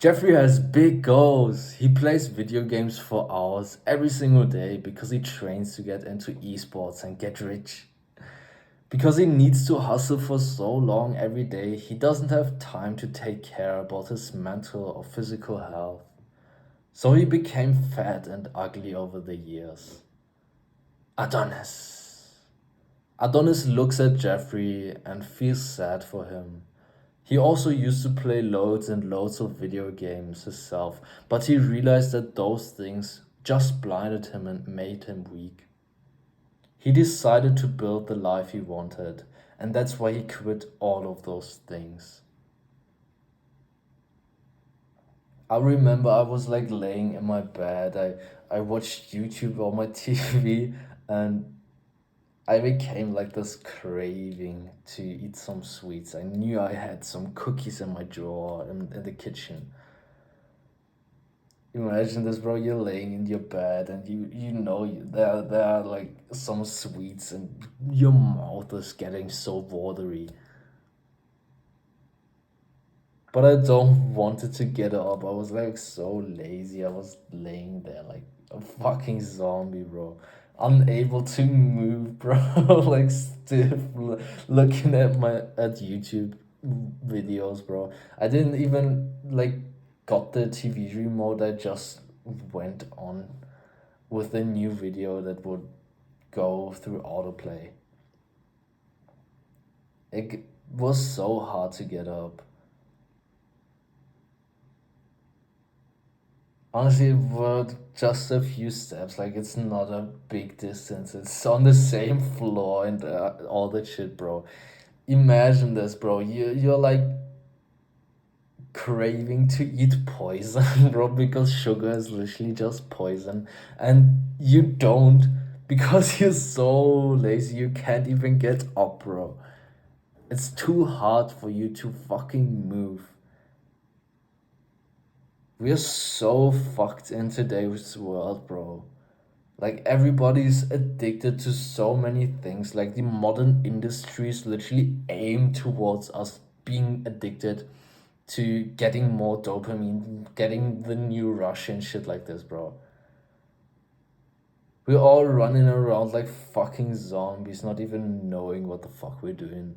Jeffrey has big goals. He plays video games for hours every single day because he trains to get into esports and get rich. Because he needs to hustle for so long every day, he doesn't have time to take care about his mental or physical health. So he became fat and ugly over the years. Adonis. Adonis looks at Jeffrey and feels sad for him. He also used to play loads and loads of video games himself, but he realized that those things just blinded him and made him weak. He decided to build the life he wanted, and that's why he quit all of those things. I remember I was like laying in my bed. I watched YouTube on my TV, and I became like this craving to eat some sweets. I knew I had some cookies in my drawer in the kitchen. Imagine this, bro. You're laying in your bed and there are like some sweets and your mouth is getting so watery. But I don't wanted to get up. I was like so lazy. I was laying there like a fucking zombie, bro. Unable to move, bro. Like stiff, looking at YouTube videos, bro. I didn't even like got the TV remote. I just went on with a new video that would go through autoplay. It was so hard to get up. Honestly, it were just a few steps. Like it's not a big distance. It's on the same floor and all that shit, bro. Imagine this, bro. You're like craving to eat poison, bro, because sugar is literally just poison, and you don't because you're so lazy. You can't even get up, bro. It's too hard for you to fucking move. We are so fucked in today's world, bro. Like everybody's addicted to so many things. Like the modern industries literally aim towards us being addicted to getting more dopamine, getting the new rush and shit like this, bro. We're all running around like fucking zombies, not even knowing what the fuck we're doing.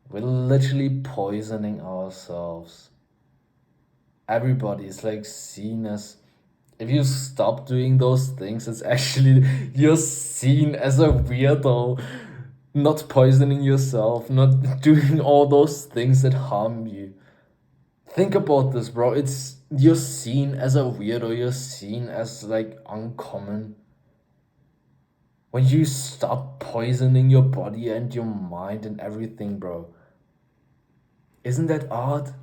We're literally poisoning ourselves. Everybody's like seen as, if you stop doing those things, it's actually you're seen as a weirdo, not poisoning yourself, not doing all those things that harm you. Think about this, bro. It's you're seen as a weirdo, you're seen as like uncommon. When you stop poisoning your body and your mind and everything, bro. Isn't that odd?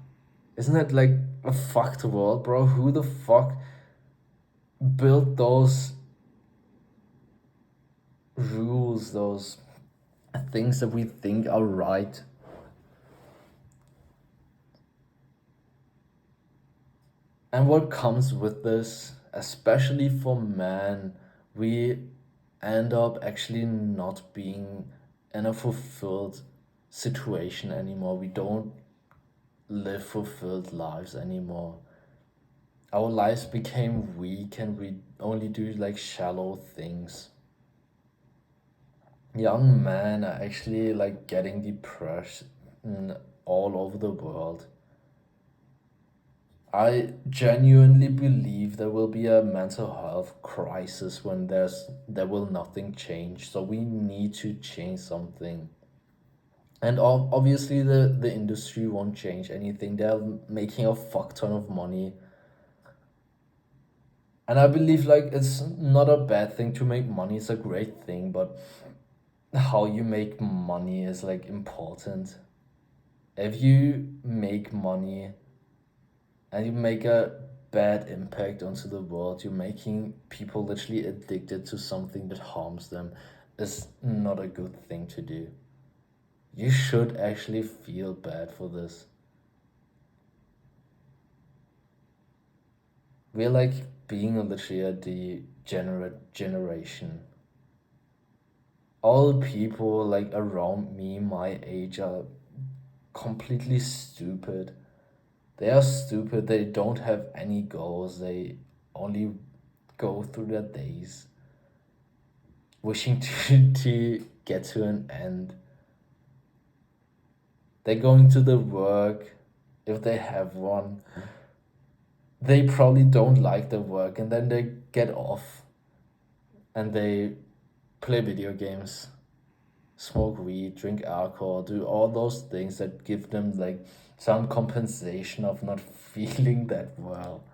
Isn't that like a fucked world, bro? Who the fuck built those rules, those things that we think are right? And what comes with this, especially for men, we end up actually not being in a fulfilled situation anymore. We don't live fulfilled lives anymore. Our lives became weak and we only do like shallow things. Young men are actually like getting depressed all over the world. I genuinely believe there will be a mental health crisis when there will nothing change. So we need to change something. And obviously the industry won't change anything. They're making a fuck ton of money. And I believe like it's not a bad thing to make money. It's a great thing, but how you make money is like important. If you make money and you make a bad impact onto the world, you're making people literally addicted to something that harms them, is not a good thing to do. You should actually feel bad for this. We're like being literally a degenerate generation. All people like around me, my age, are completely stupid. They are stupid. They don't have any goals. They only go through their days wishing to get to an end. They're going to the work, if they have one. They probably don't like the work, and then they get off and they play video games, smoke weed, drink alcohol, do all those things that give them like some compensation of not feeling that well.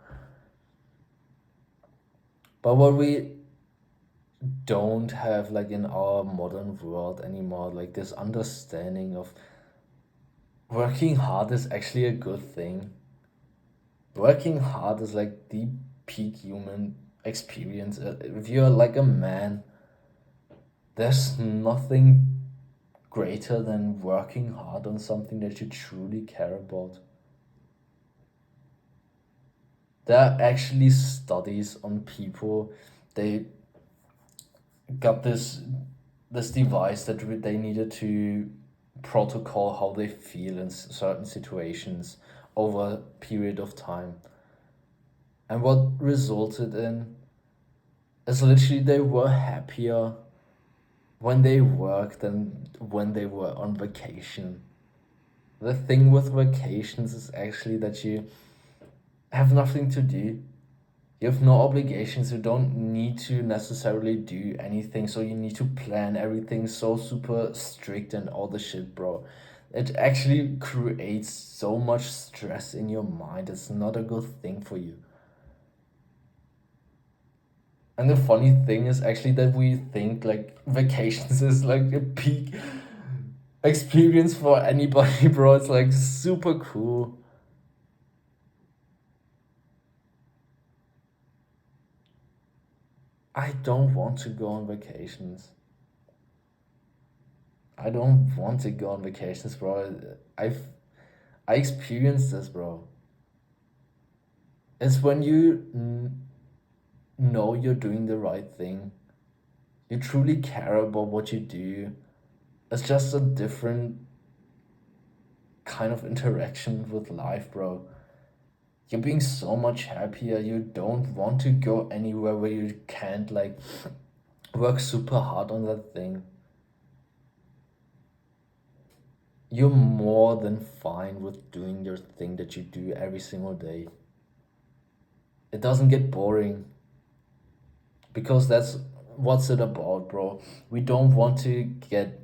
But what we don't have like in our modern world anymore, like this understanding of working hard is actually a good thing. Working hard is like the peak human experience. If you're like a man, there's nothing greater than working hard on something that you truly care about. There are actually studies on people. They got this device that they needed to protocol how they feel in certain situations over a period of time. And what resulted in is literally they were happier when they worked than when they were on vacation. The thing with vacations is actually that you have nothing to do. You have no obligations. You don't need to necessarily do anything. So you need to plan everything so super strict and all the shit, bro. It actually creates so much stress in your mind. It's not a good thing for you. And the funny thing is actually that we think like vacations is like a peak experience for anybody, bro. It's like super cool. I don't want to go on vacations. I don't want to go on vacations, bro. I experienced this, bro. It's when you know you're doing the right thing. You truly care about what you do. It's just a different kind of interaction with life, bro. You're being so much happier. You don't want to go anywhere where you can't like work super hard on that thing. You're more than fine with doing your thing that you do every single day. It doesn't get boring because that's what's it about, bro. We don't want to get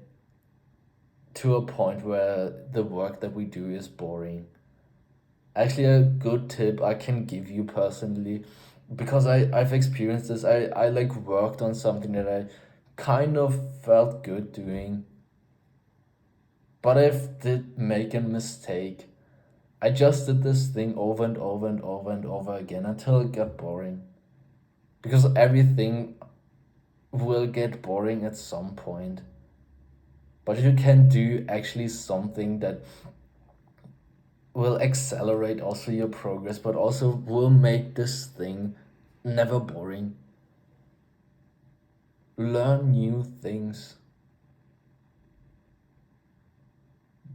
to a point where the work that we do is boring. Actually, a good tip I can give you personally, because I've experienced this. I like worked on something that I kind of felt good doing, but I did make a mistake. I just did this thing over and over and over and over again until it got boring. Because everything will get boring at some point. But you can do actually something that will accelerate also your progress, but also will make this thing never boring. Learn new things.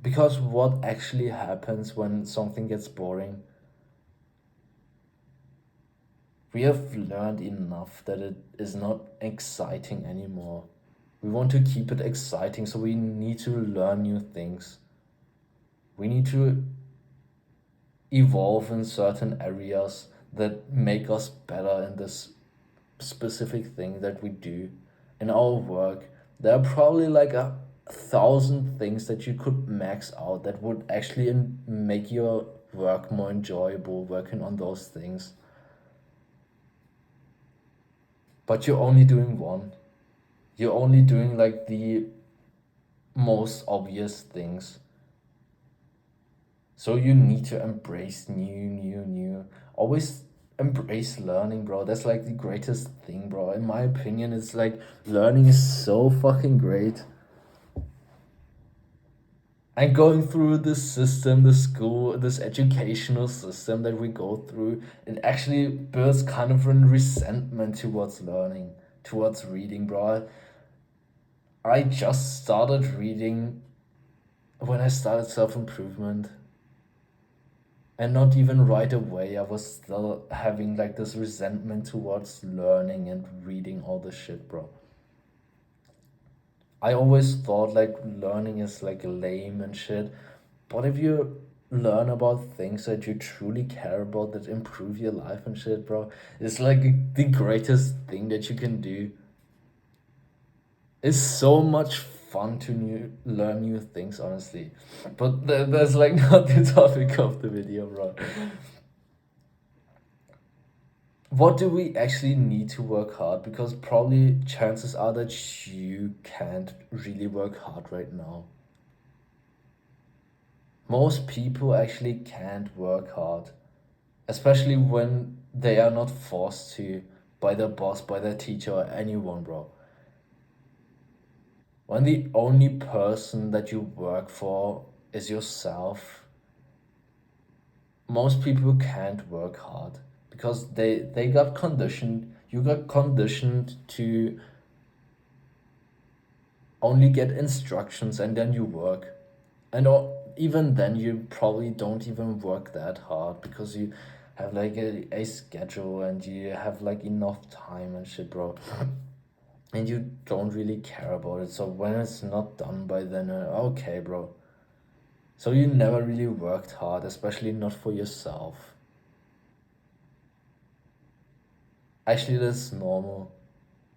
Because what actually happens when something gets boring? We have learned enough that it is not exciting anymore. We want to keep it exciting, so we need to learn new things. We need to evolve in certain areas that make us better in this specific thing that we do in our work. There are probably like 1,000 things that you could max out that would actually make your work more enjoyable working on those things. But you're only doing one. You're only doing like the most obvious things. So you need to embrace new. Always embrace learning, bro. That's like the greatest thing, bro. In my opinion, it's like learning is so fucking great. And going through this system, the school, this educational system that we go through, it actually builds kind of a resentment towards learning, towards reading, bro. I just started reading when I started self improvement. And not even right away, I was still having like this resentment towards learning and reading all this shit, bro. I always thought like learning is like lame and shit. But if you learn about things that you truly care about that improve your life and shit, bro, it's like the greatest thing that you can do. It's so much fun to learn new things, honestly. But that's like not the topic of the video, bro. What do we actually need to work hard? Because probably chances are that you can't really work hard right now. Most people actually can't work hard, especially when they are not forced to by their boss, by their teacher, or anyone, bro. When the only person that you work for is yourself, most people can't work hard because they got conditioned. You got conditioned to only get instructions and then you work. And even then, you probably don't even work that hard because you have like a schedule and you have like enough time and shit, bro. And you don't really care about it. So when it's not done by then, okay, bro. So you never really worked hard, especially not for yourself. Actually, that's normal.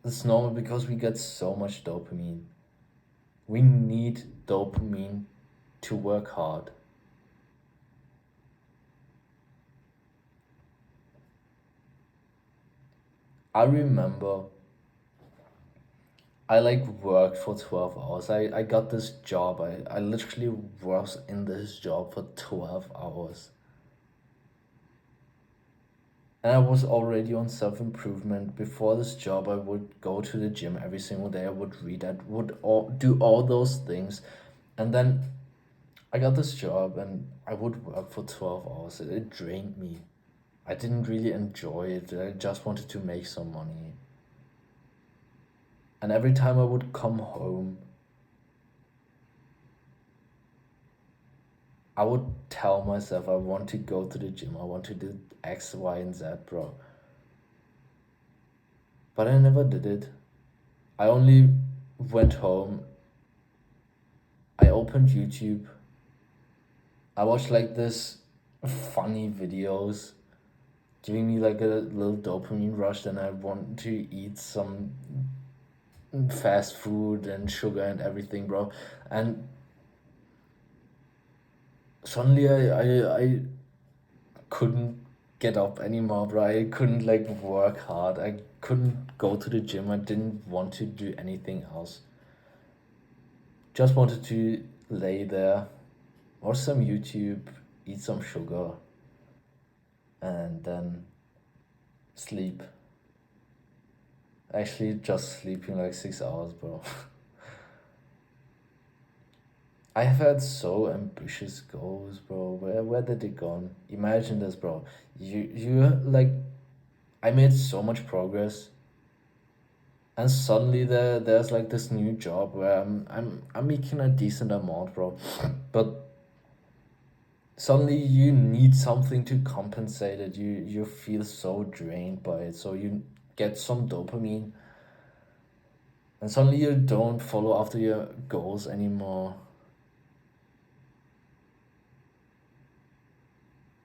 It's normal because we get so much dopamine. We need dopamine to work hard. I remember I like worked for 12 hours. I got this job. I literally was in this job for 12 hours. And I was already on self improvement. Before this job, I would go to the gym every single day. I would read, I would do all those things. And then I got this job and I would work for 12 hours. It drained me. I didn't really enjoy it. I just wanted to make some money. And every time I would come home, I would tell myself I want to go to the gym. I want to do X, Y, and Z, bro. But I never did it. I only went home. I opened YouTube. I watched like this funny videos giving me like a little dopamine rush. Then I want to eat some fast food and sugar and everything, bro. And suddenly I couldn't get up anymore, bro. I couldn't like work hard. I couldn't go to the gym. I didn't want to do anything else. Just wanted to lay there, watch some YouTube, eat some sugar, and then sleep. Actually, just sleeping like 6 hours, bro. I have had so ambitious goals, bro. Where did they gone? Imagine this, bro. You like I made so much progress, and suddenly there's like this new job where I'm making a decent amount, bro. But suddenly you need something to compensate it. You feel so drained by it, so you get some dopamine, and suddenly you don't follow after your goals anymore.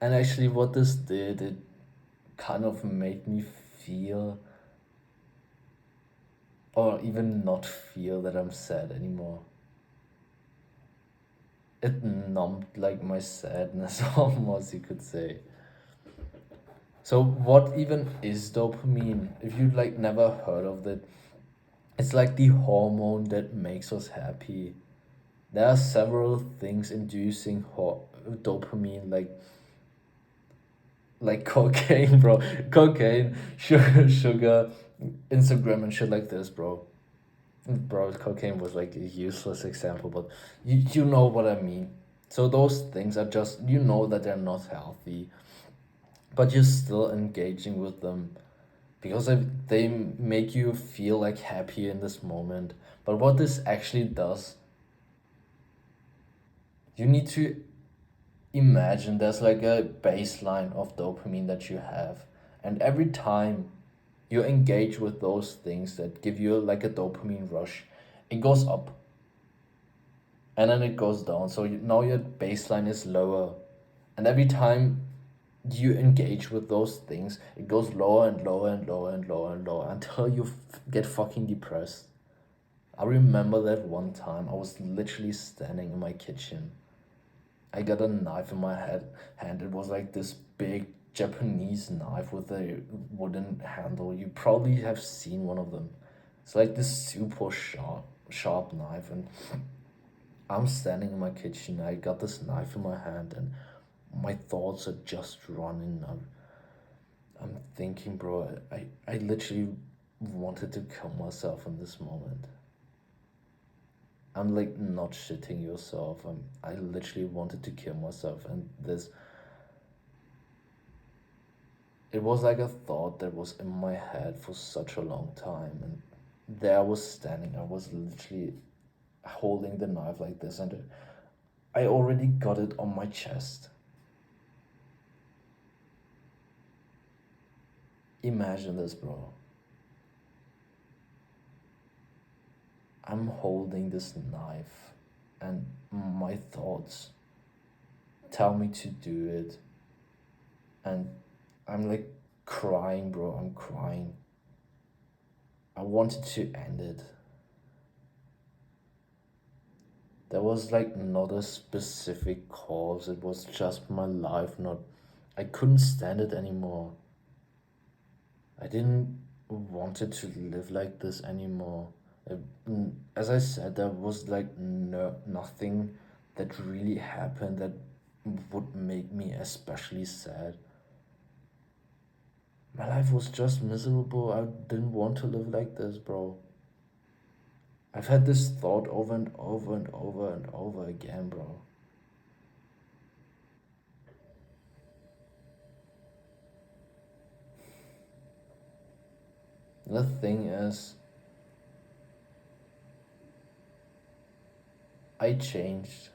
And actually, what this did, it kind of made me feel, or even not feel that I'm sad anymore. It numbed like my sadness almost, you could say. So what even is dopamine? If you like never heard of it, it's like the hormone that makes us happy. There are several things inducing dopamine, like cocaine, bro. Cocaine, sugar, Instagram, and shit like this, bro. Bro, cocaine was like a useless example, but you know what I mean. So those things are just, you know that they're not healthy, but you're still engaging with them because they make you feel like happy in this moment. But what this actually does, you need to Imagine there's like a baseline of dopamine that you have, and every time you engage with those things that give you like a dopamine rush, it goes up and then it goes down. So now your baseline is lower, and every time you engage with those things, it goes lower and lower and lower and lower and lower until you get fucking depressed. I remember that one time I was literally standing in my kitchen. I got a knife in my hand. It was like this big Japanese knife with a wooden handle. You probably have seen one of them. It's like this super sharp knife, and I'm standing in my kitchen. I got this knife in my hand, and my thoughts are just running. I'm thinking, bro. I literally wanted to kill myself in this moment. I'm like not shitting yourself. I literally wanted to kill myself, and this it was like a thought that was in my head for such a long time, and there I was standing. I was literally holding the knife like this, and I already got it on my chest. Imagine this, bro. I'm holding this knife, and my thoughts tell me to do it, and I'm like crying, bro. I'm crying. I wanted to end it. There was like not a specific cause, it was just my life. Not, I couldn't stand it anymore. I didn't wanted to live like this anymore. As I said, there was like nothing that really happened that would make me especially sad. My life was just miserable. I didn't want to live like this, bro. I've had this thought over and over and over and over again, bro. The thing is, I changed.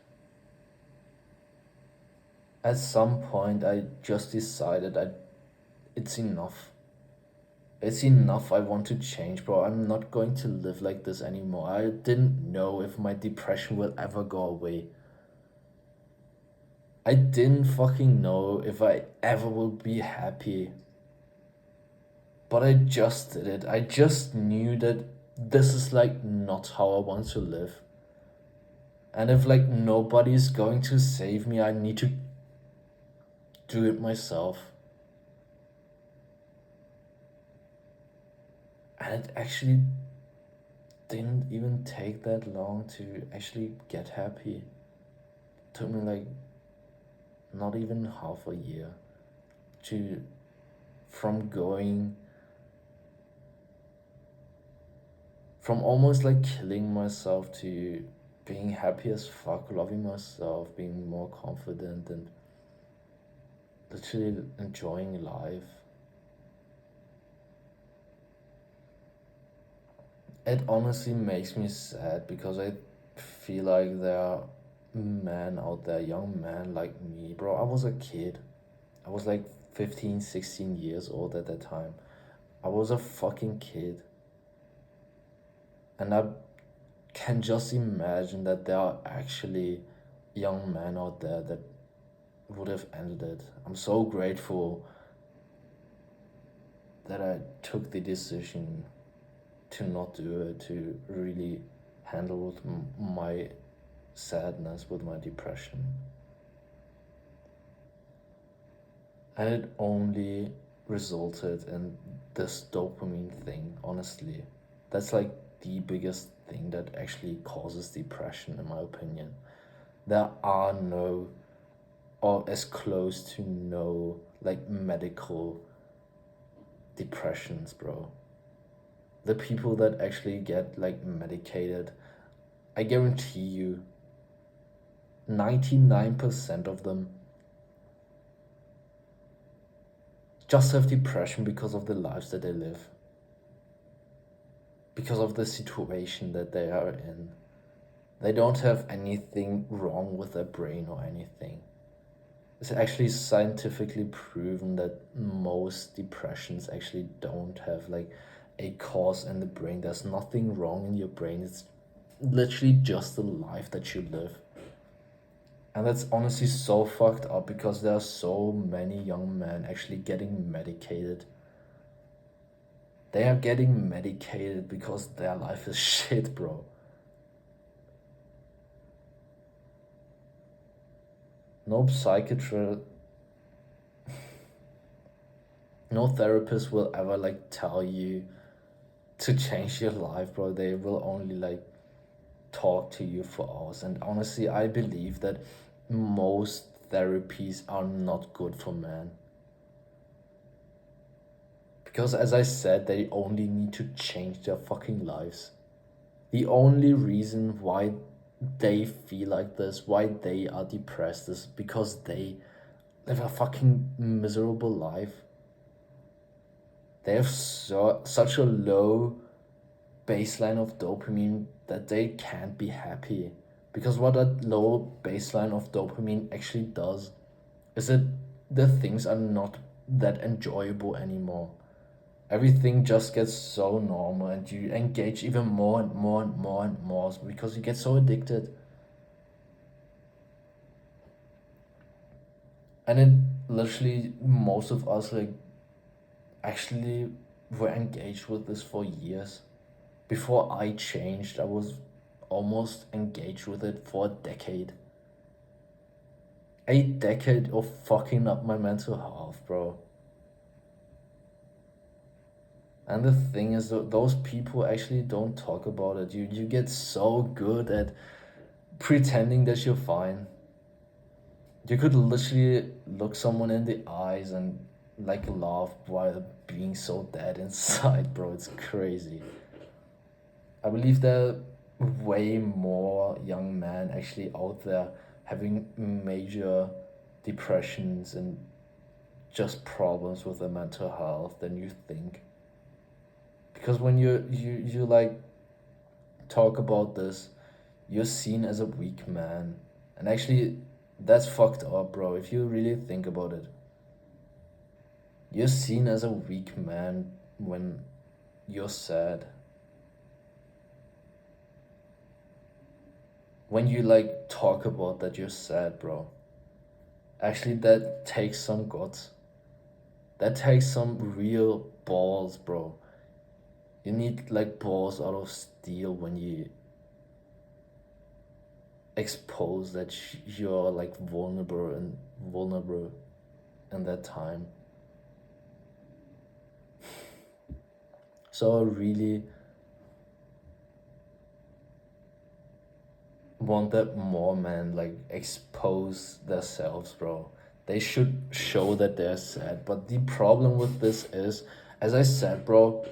At some point, I just decided it's enough. It's enough. I want to change, bro. I'm not going to live like this anymore. I didn't know if my depression will ever go away. I didn't fucking know if I ever will be happy. But I just did it. I just knew that this is like not how I want to live. And if like nobody's going to save me, I need to do it myself. And it actually didn't even take that long to actually get happy. It took me like not even half a year to from going from almost like killing myself to being happy as fuck, loving myself, being more confident, and literally enjoying life. It honestly makes me sad because I feel like there are men out there, young men like me, bro. I was a kid. I was like 15, 16 years old at that time. I was a fucking kid. And I can just imagine that there are actually young men out there that would have ended it. I'm so grateful that I took the decision to not do it, to really handle with my sadness, with my depression. And it only resulted in this dopamine thing, honestly. That's like the biggest thing that actually causes depression, in my opinion. There are no, or as close to no, like medical depressions, bro. The people that actually get like medicated, I guarantee you, 99% of them just have depression because of the lives that they live, because of the situation that they are in. They don't have anything wrong with their brain or anything. it's actually scientifically proven that most depressions actually don't have like a cause in the brain. There's nothing wrong in your brain. It's literally just the life that you live. And that's honestly so fucked up because there are so many young men actually getting medicated. They are getting medicated because their life is shit, bro. No psychiatrist, no therapist will ever like tell you to change your life, bro. They will only like talk to you for hours. And honestly, I believe that most therapies are not good for men. Because as I said, they only need to change their fucking lives. The only reason why they feel like this, why they are depressed, is because they live a fucking miserable life. They have such a low baseline of dopamine that they can't be happy. Because what that low baseline of dopamine actually does is that the things are not that enjoyable anymore. Everything just gets so normal and you engage even more and more and more and more because you get so addicted. And it literally, most of us like actually were engaged with this for years. Before I changed, I was almost engaged with it for a decade. A decade of fucking up my mental health, bro. And the thing is, those people actually don't talk about it. You get so good at pretending that you're fine. You could literally look someone in the eyes and like laugh while being so dead inside, bro. It's crazy. I believe there are way more young men actually out there having major depressions and just problems with their mental health than you think. Because when you like talk about this, you're seen as a weak man. And actually that's fucked up, bro. If you really think about it, you're seen as a weak man when you're sad. When you like talk about that you're sad, bro. Actually, that takes some guts. That takes some real balls, bro. You need like balls out of steel when you expose that you're like vulnerable in that time. So I really want that more men like expose themselves, bro. They should show that they're sad. But the problem with this is, as I said, bro,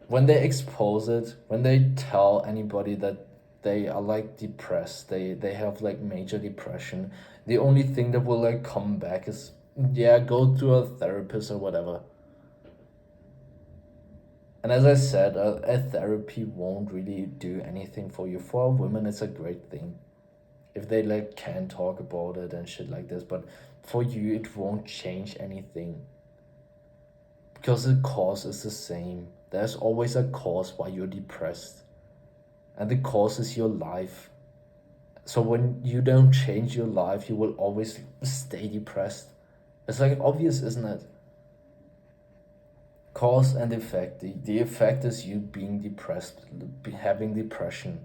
when they expose it, when they tell anybody that they are like depressed, they have like major depression, the only thing that will like come back is, yeah, go to a therapist or whatever. And as I said, a therapy won't really do anything for you. For women, it's a great thing if they like can talk about it and shit like this. But for you, it won't change anything because the cause is the same. There's always a cause why you're depressed, and the cause is your life. So when you don't change your life, you will always stay depressed. It's like obvious, isn't it? Cause and effect. The effect is you being depressed, having depression.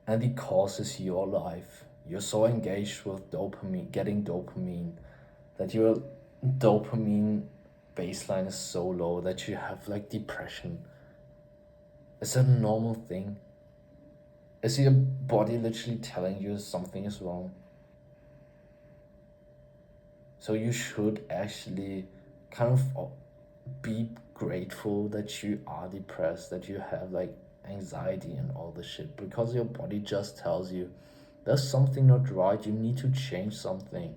And the cause is your life. You're so engaged with dopamine, getting dopamine, that your dopamine baseline is so low that you have like depression. It's a normal thing. Is your body literally telling you something is wrong? So you should actually kind of be grateful that you are depressed, that you have like anxiety and all the shit, because your body just tells you there's something not right, you need to change something.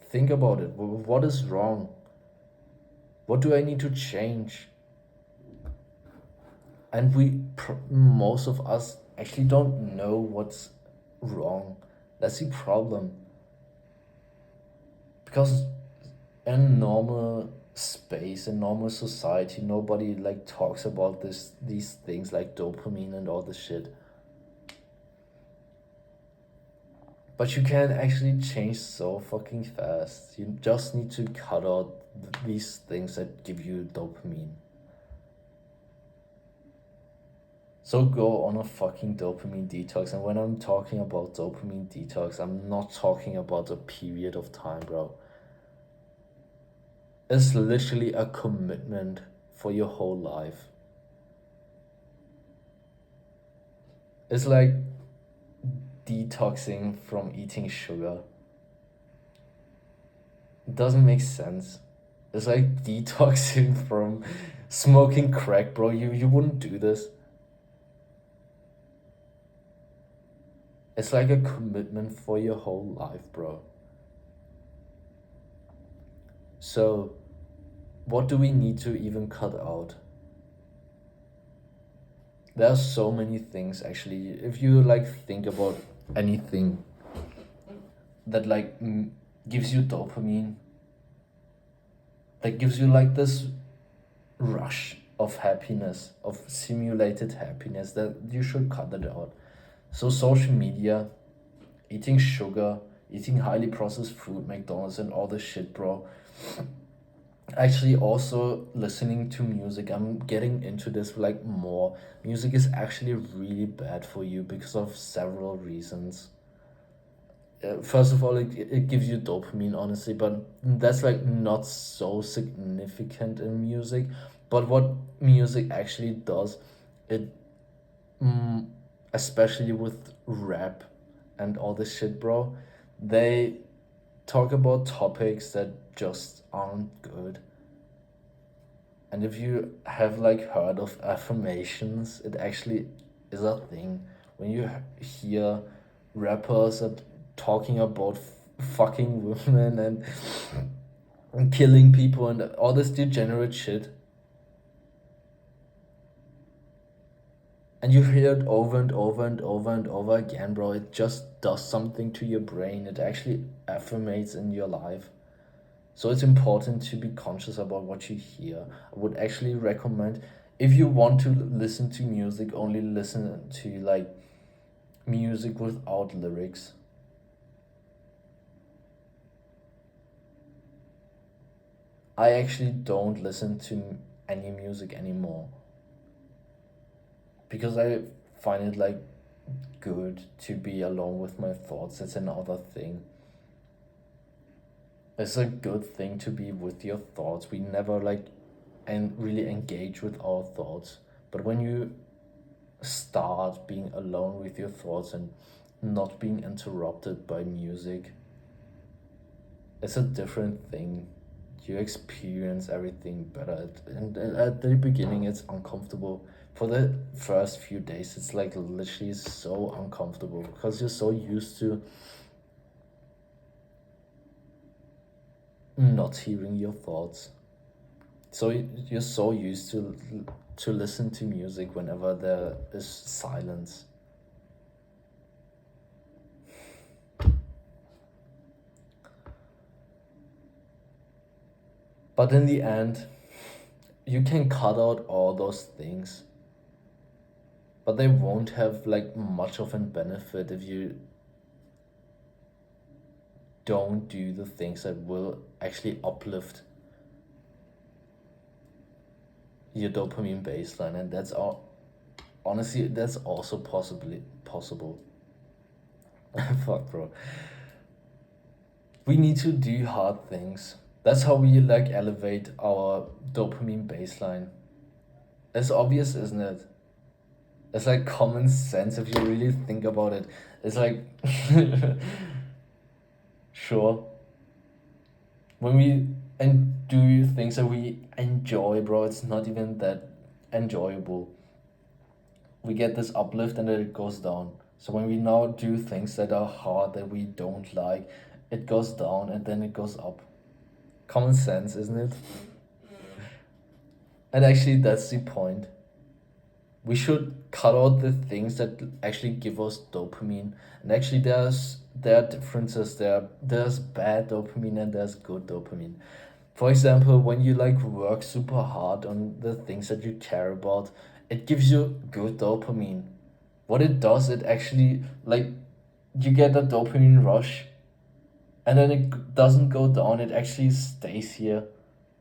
Think about it. What is wrong? What do I need to change? And most of us actually don't know what's wrong. That's the problem. Because in normal space, in normal society, nobody like talks about these things like dopamine and all this shit. But you can actually change so fucking fast. You just need to cut out these things that give you dopamine. So go on a fucking dopamine detox. And when I'm talking about dopamine detox, I'm not talking about a period of time, bro. It's literally a commitment for your whole life. It's like detoxing from eating sugar. It doesn't make sense. It's like detoxing from smoking crack, bro. You wouldn't do this. It's like a commitment for your whole life, bro. So, what do we need to even cut out? There are so many things actually. If you like think about anything that like gives you dopamine, that gives you like this rush of happiness, of simulated happiness, that you should cut it out. So social media, eating sugar, eating highly processed food, McDonald's and all this shit, bro. Actually also listening to music. I'm getting into this like more. Music is actually really bad for you because of several reasons. First of all, it gives you dopamine, honestly, but that's like not so significant in music. But what music actually does, it mm, especially with rap and all this shit, bro, they talk about topics that just aren't good. And if you have like heard of affirmations, it actually is a thing. When you hear rappers talking about fucking women and killing people and all this degenerate shit, and you hear it over and over and over and over again, bro, it just does something to your brain. It actually affirmates in your life. So it's important to be conscious about what you hear. I would actually recommend, if you want to listen to music, only listen to like music without lyrics. I actually don't listen to any music anymore because I find it like good to be alone with my thoughts. It's another thing. It's a good thing to be with your thoughts. We never like and really engage with our thoughts. But when you start being alone with your thoughts and not being interrupted by music, it's a different thing. You experience everything better. And at the beginning, it's uncomfortable. For the first few days, it's like literally so uncomfortable because you're so used to not hearing your thoughts. So you're so used to listen to music whenever there is silence. But in the end, you can cut out all those things, but they won't have like much of a benefit if you don't do the things that will actually uplift your dopamine baseline. And that's all, honestly, that's also possibly possible. Fuck, bro. We need to do hard things. That's how we like elevate our dopamine baseline. It's obvious, isn't it? It's like common sense if you really think about it. It's like sure. When we and do things that we enjoy, bro, it's not even that enjoyable. We get this uplift and then it goes down. So when we now do things that are hard that we don't like, it goes down and then it goes up. Common sense, isn't it? And actually, that's the point. We should cut out the things that actually give us dopamine. And actually, there are differences. There's bad dopamine and there's good dopamine. For example, when you like work super hard on the things that you care about, it gives you good dopamine. What it does, it actually like you get a dopamine rush, and then it doesn't go down. It actually stays here.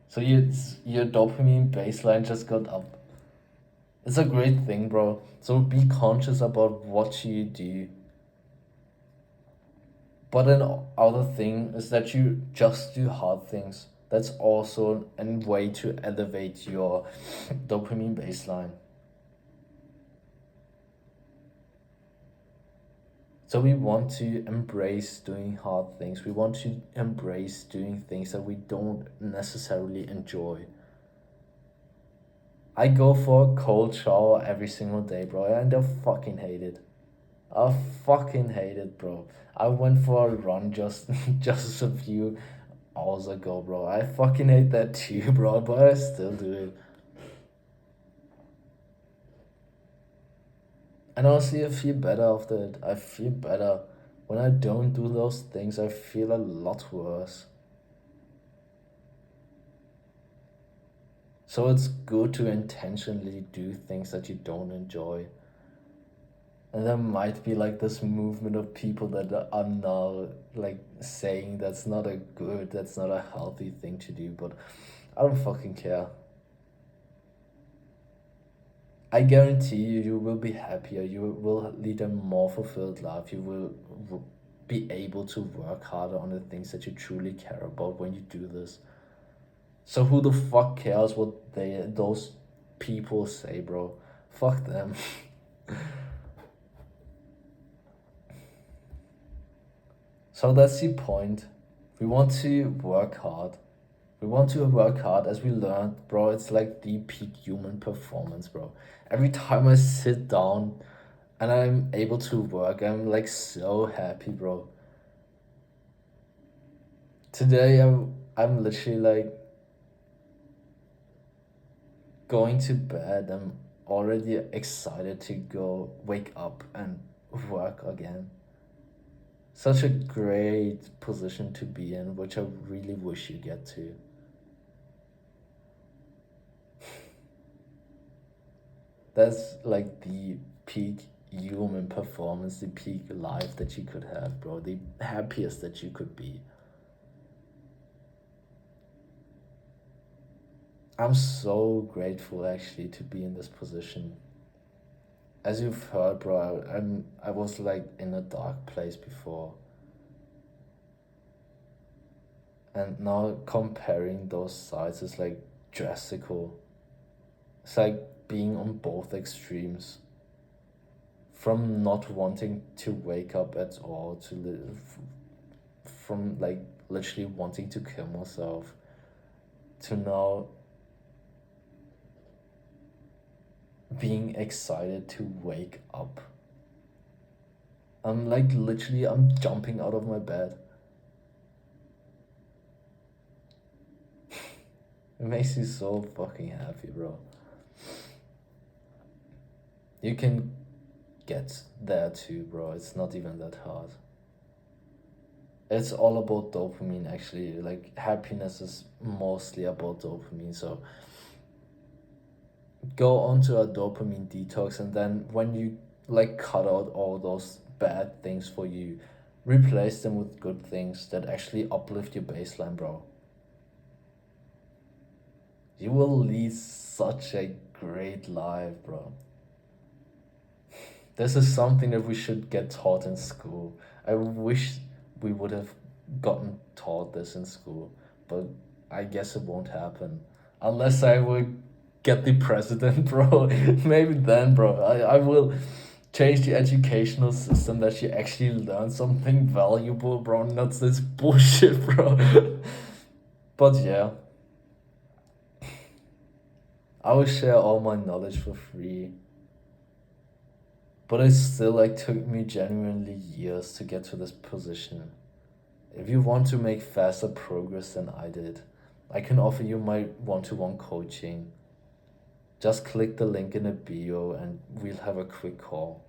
So your dopamine baseline just got up. It's a great thing, bro. So be conscious about what you do. But an other thing is that you just do hard things. That's also a way to elevate your dopamine baseline. So we want to embrace doing hard things. We want to embrace doing things that we don't necessarily enjoy. I go for a cold shower every single day, bro, and I fucking hate it. I fucking hate it, bro. I went for a run just just a few hours ago, bro. I fucking hate that too, bro, but I still do it. And honestly, I feel better after it. I feel better. When I don't do those things, I feel a lot worse. So it's good to intentionally do things that you don't enjoy. And there might be like this movement of people that are now like saying that's not a healthy thing to do, but I don't fucking care. I guarantee you, you will be happier. You will lead a more fulfilled life. You will be able to work harder on the things that you truly care about when you do this. So who the fuck cares what those people say, bro? Fuck them. So that's the point. We want to work hard. We want to work hard as we learned, bro. It's like the peak human performance, bro. Every time I sit down and I'm able to work, I'm like so happy, bro. Today I'm literally like going to bed. I'm already excited to go wake up and work again. Such a great position to be in, which I really wish you get to. That's like the peak human performance, the peak life that you could have, bro. The happiest that you could be. I'm so grateful actually to be in this position. As you've heard, bro, I was like in a dark place before. And now comparing those sides is like drastical. It's like being on both extremes. From not wanting to wake up at all to live, from like literally wanting to kill myself to now being excited to wake up. I'm like literally I'm jumping out of my bed. It makes me so fucking happy, bro. You can get there too, bro. It's not even that hard. It's all about dopamine, actually. Like, happiness is mostly about dopamine. So, go onto a dopamine detox, and then when you like cut out all those bad things for you, replace them with good things that actually uplift your baseline, bro. You will lead such a great life, bro. This is something that we should get taught in school. I wish we would have gotten taught this in school, but I guess it won't happen. Unless I would get the president, bro. Maybe then, bro. I will change the educational system that you actually learn something valuable, bro. Not this bullshit, bro. But yeah, I will share all my knowledge for free. But it still like took me genuinely years to get to this position. If you want to make faster progress than I did, I can offer you my one-to-one coaching just click the link in the bio and we'll have a quick call.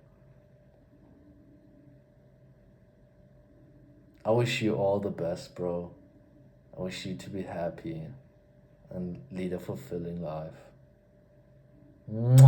I wish you all the best, bro. I wish you to be happy and lead a fulfilling life. Mwah.